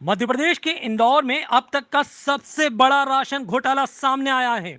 मध्य प्रदेश के इंदौर में अब तक का सबसे बड़ा राशन घोटाला सामने आया है।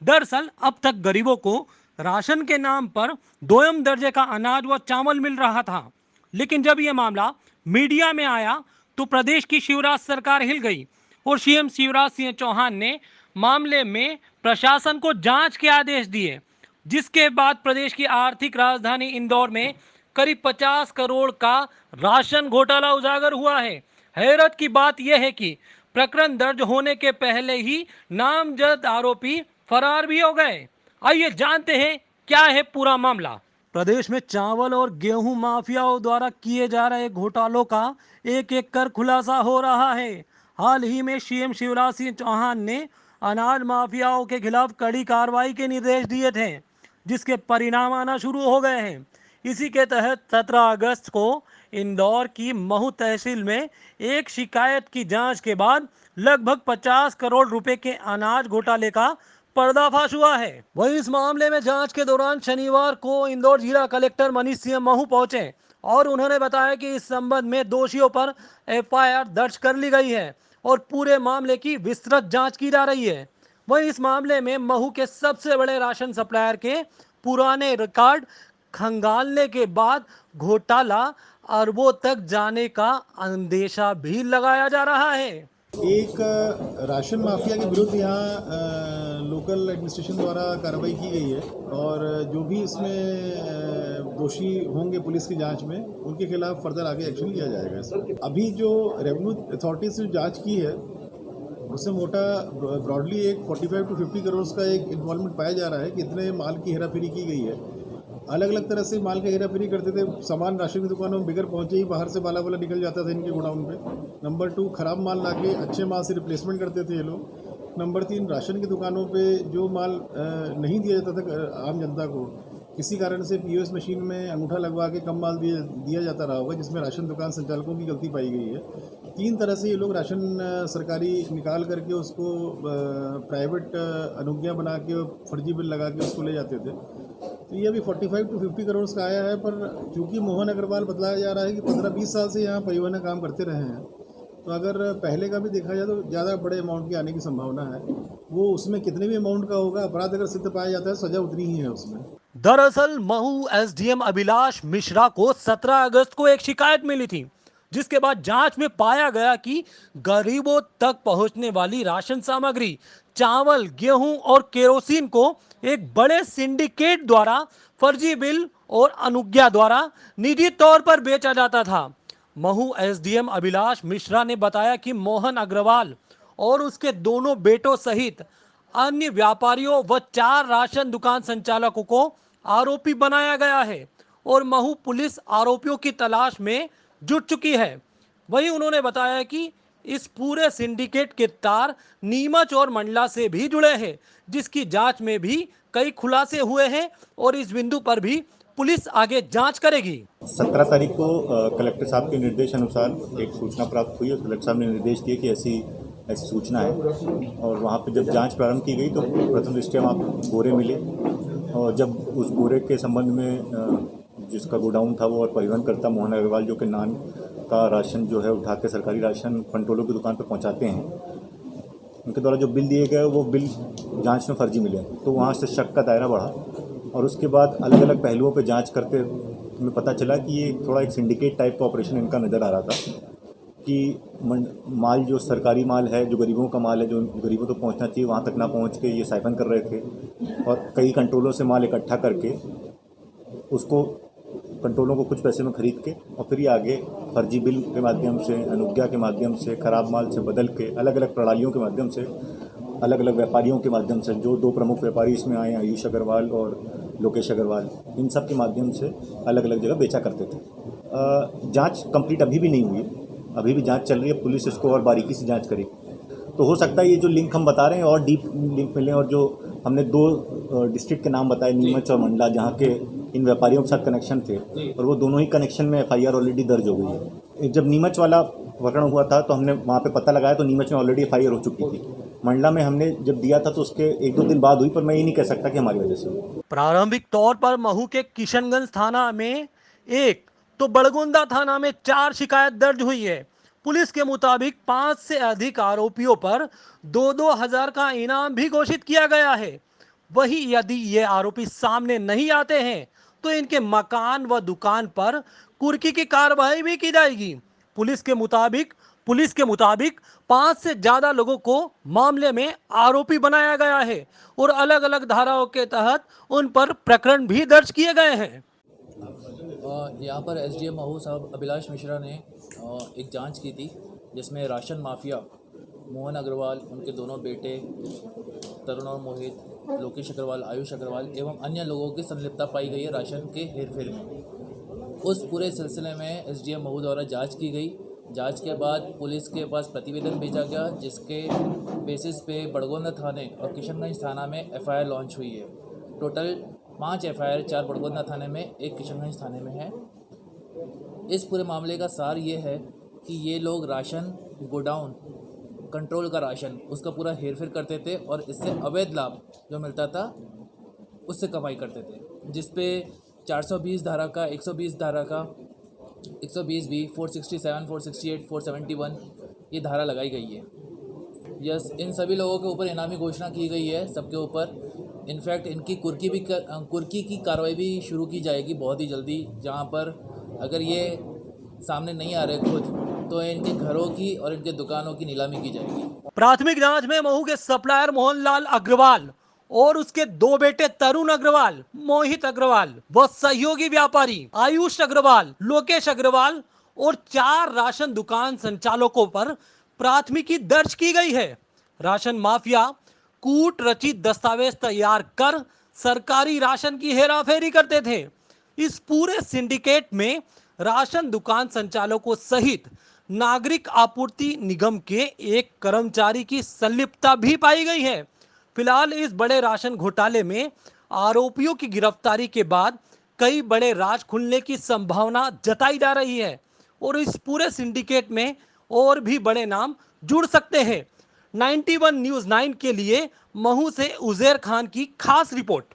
दरअसल अब तक गरीबों को राशन के नाम पर दोयम दर्जे का अनाज व चावल मिल रहा था, लेकिन जब यह मामला मीडिया में आया तो प्रदेश की शिवराज सरकार हिल गई और सीएम शिवराज सिंह चौहान ने मामले में प्रशासन को जांच के आदेश दिए, जिसके बाद प्रदेश की आर्थिक राजधानी इंदौर में करीब 50 करोड़ का राशन घोटाला उजागर हुआ है। हैरत की बात यह है कि प्रकरण दर्ज होने के पहले ही नामजद आरोपी फरार भी हो गए। आइए जानते हैं क्या है पूरा मामला। प्रदेश में चावल और गेहूं माफियाओं द्वारा किए जा रहे घोटालों का एक एक कर खुलासा हो रहा है। हाल ही में सीएम शिवराज सिंह चौहान ने अनाज माफियाओं के खिलाफ कड़ी कार्रवाई के निर्देश दिए थे, जिसके परिणाम आना शुरू हो गए हैं। इसी के तहत 17 अगस्त को इंदौर की महू तहसील में एक शिकायत की जांच के बाद लगभग 50 करोड़ रुपए के अनाज घोटाले का पर्दाफाश हुआ है। वहीं इस मामले में जांच के दौरान शनिवार को इंदौर जिला कलेक्टर मनीष सिंह महू पहुंचे और उन्होंने बताया कि इस संबंध में दोषियों पर एफआईआर दर्ज कर ली गई है और पूरे मामले की विस्तृत जांच की जा रही है। वहीं इस मामले में महू के सबसे बड़े राशन सप्लायर के पुराने रिकॉर्ड खंगालने के बाद घोटाला अरबों तक जाने का अंदेशा भी लगाया जा रहा है। एक राशन माफिया के विरुद्ध यहाँ लोकल एडमिनिस्ट्रेशन द्वारा कार्रवाई की गई है और जो भी इसमें दोषी होंगे पुलिस की जांच में उनके खिलाफ फर्दर आगे एक्शन लिया जाएगा। अभी जो रेवेन्यू अथॉरिटी से जांच की है उससे मोटा ब्रॉडली एक 45 to 50 करोड़ का एक इन्वॉल्वमेंट पाया जा रहा है कि इतने माल की हेराफेरी की गई है। अलग अलग तरह से माल का हेराफेरी करते थे। सामान राशन की दुकानों में बिगर पहुंचे ही बाहर से बाला बाला निकल जाता था इनके गोडाउन पे। नंबर 2, खराब माल लाके अच्छे माल से रिप्लेसमेंट करते थे ये लोग। नंबर 3, राशन की दुकानों पे जो माल नहीं दिया जाता था आम जनता को, किसी कारण से पीओएस मशीन में अंगूठा लगवा के कम माल दिया जाता रहा होगा, जिसमें राशन दुकान संचालकों की गलती पाई गई है। 3 तरह से ये लोग राशन सरकारी निकाल करके उसको प्राइवेट अनुज्ञा बना के फर्जी बिल लगा के उसको ले जाते थे। तो ये अभी 45 to 50 करोड़ का आया है। पर चूंकि मोहन अग्रवाल बतलाया जा रहा है कि 15-20 साल से यहाँ परिवहन काम करते रहे हैं, तो अगर पहले का भी देखा जाए तो ज़्यादा बड़े अमाउंट की आने की संभावना है। वो उसमें कितने भी अमाउंट का होगा, अपराध अगर सिद्ध पाया जाता है सजा उतनी ही है उसमें। दरअसल महू एसडीएम अभिलाष मिश्रा को 17 अगस्त को एक शिकायत मिली थी, जिसके बाद जांच में पाया गया कि गरीबों तक पहुंचने वाली राशन सामग्री चावल, गेहूं और केरोसिन को एक बड़े सिंडिकेट द्वारा फर्जी बिल और अनुज्ञा द्वारा निजी तौर पर बेचा जाता था। महू एसडीएम अभिलाष मिश्रा ने बताया कि मोहन अग्रवाल और उसके दोनों बेटों सहित अन्य व्यापारियों व 4 राशन दुकान संचालकों को आरोपी बनाया गया है और महू पुलिस आरोपियों की तलाश में जुट चुकी है। वहीं उन्होंने बताया कि इस पूरे सिंडिकेट के तार नीमच और मंडला से भी जुड़े हैं, जिसकी जांच में भी कई खुलासे हुए हैं और इस बिंदु पर भी पुलिस आगे जांच करेगी। 17 तारीख को कलेक्टर साहब के निर्देश अनुसार एक सूचना प्राप्त हुई और कलेक्टर साहब ने निर्देश दिए कि ऐसी सूचना है और वहाँ पे जब जांच प्रारंभ की गई तो प्रथम दृष्टया वहाँ गोरे मिले और जब उस गोरे के संबंध में जिसका गोडाउन था वो और परिवहनकर्ता मोहन अग्रवाल जो कि नान का राशन जो है उठा के सरकारी राशन कंट्रोलर की दुकान पर पहुँचाते हैं, उनके द्वारा जो बिल दिए गए वो बिल जांच में फर्जी मिले, तो वहाँ से शक का दायरा बढ़ा और उसके बाद अलग अलग पहलुओं पे जांच करते हमें पता चला कि ये थोड़ा एक सिंडिकेट टाइप का ऑपरेशन इनका नज़र आ रहा था कि माल जो सरकारी माल है, जो गरीबों का माल है, जो गरीबों तक पहुंचना चाहिए वहाँ तक ना पहुंच के ये साइफन कर रहे थे और कई कंट्रोलों से माल इकट्ठा करके उसको कंट्रोलों को कुछ पैसे में खरीद के और फिर ये आगे फर्जी बिल के माध्यम से, अनुज्ञा के माध्यम से, खराब माल से बदल के अलग अलग प्रणालियों के माध्यम से, अलग अलग व्यापारियों के माध्यम से, जो 2 प्रमुख व्यापारी इसमें आए हैं आयुष अग्रवाल और लोकेश अग्रवाल, इन सब के माध्यम से अलग अलग जगह बेचा करते थे। जांच कंप्लीट अभी भी नहीं हुई, अभी भी जांच चल रही है, पुलिस इसको और बारीकी से जांच करेगी। तो हो सकता है ये जो लिंक हम बता रहे हैं और डीप लिंक मिले और जो हमने 2 डिस्ट्रिक्ट के नाम बताए नीमच और मंडला, जहाँ के इन व्यापारियों के साथ कनेक्शन थे और वो दोनों ही कनेक्शन में एफआईआर ऑलरेडी दर्ज हो गई है। जब नीमच वाला प्रकरण हुआ था तो हमने वहाँ पे पता लगाया तो नीमच में ऑलरेडी एफआईआर हो चुकी थी। मंडला में हमने जब दिया था तो उसके 1-2 दिन बाद हुई, पर मैं ये नहीं कह सकता कि हमारी वजह से हुई। प्रारंभिक तौर पर महू के किशनगंज थाना में 1 तो बड़गुंदा थाना में 4 शिकायत दर्ज हुई है। पुलिस के मुताबिक 5 से अधिक आरोपियों पर 2-2 हजार का इनाम भी घोषित किया गया है। वही यदि ये आरोपी सामने नहीं आते हैं तो इनके मकान व दुकान पर कुर्की की कार्रवाई भी की जाएगी। पुलिस के मुताबिक 5 से ज्यादा लोगों को मामले में आरोपी बनाया गया है और अलग अलग धाराओं के तहत उन पर प्रकरण भी दर्ज किए गए हैं। यहाँ पर एसडीएम महू साहब अभिलाष मिश्रा ने एक जांच की थी जिसमें राशन माफिया मोहन अग्रवाल, उनके दोनों बेटे तरुण और मोहित, लोकेश अग्रवाल, आयुष अग्रवाल एवं अन्य लोगों की संलिप्तता पाई गई है राशन के हेरफेर में। उस पूरे सिलसिले में एसडीएम महू द्वारा जांच की गई। जांच के बाद पुलिस के पास प्रतिवेदन भेजा गया जिसके बेसिस पे बड़गोंदा थाने और किशनगंज थाना में एफआईआर लॉन्च हुई है। टोटल 5 एफआईआर, 4 बड़गोंदा थाने में, 1 किशनगंज थाने में है। इस पूरे मामले का सार ये है कि ये लोग राशन गोडाउन कंट्रोल का राशन उसका पूरा हेरफेर करते थे और इससे अवैध लाभ जो मिलता था उससे कमाई करते थे, जिस पे 420 धारा का, 120 धारा का, 120 बी, 467, 468, 471 ये धारा लगाई गई है। यस, इन सभी लोगों के ऊपर इनामी घोषणा की गई है, सबके ऊपर। इनफैक्ट इनकी कुर्की की कार्रवाई भी शुरू की जाएगी बहुत ही जल्दी, जहां पर अगर ये सामने नहीं आ रहे खुद तो इनके घरों की और इनके दुकानों की नीलामी की जाएगी। प्राथमिक जांच में महू के सप्लायर मोहनलाल अग्रवाल और उसके 2 बेटे तरुण अग्रवाल, मोहित अग्रवाल व सहयोगी व्यापारी आयुष अग्रवाल, लोकेश अग्रवाल और 4 राशन दुकान संचालकों पर प्राथमिकी दर्ज की गई है। राशन माफिया कूट रचित दस्तावेज तैयार कर सरकारी राशन की हेराफेरी करते थे। इस पूरे सिंडिकेट में राशन दुकान संचालकों सहित नागरिक आपूर्ति निगम के एक कर्मचारी की संलिप्तता भी पाई गई है। फिलहाल इस बड़े राशन घोटाले में आरोपियों की गिरफ्तारी के बाद कई बड़े राज खुलने की संभावना जताई जा रही है और इस पूरे सिंडिकेट में और भी बड़े नाम जुड़ सकते हैं। 91 न्यूज़ 9 के लिए महू से उजैर खान की खास रिपोर्ट।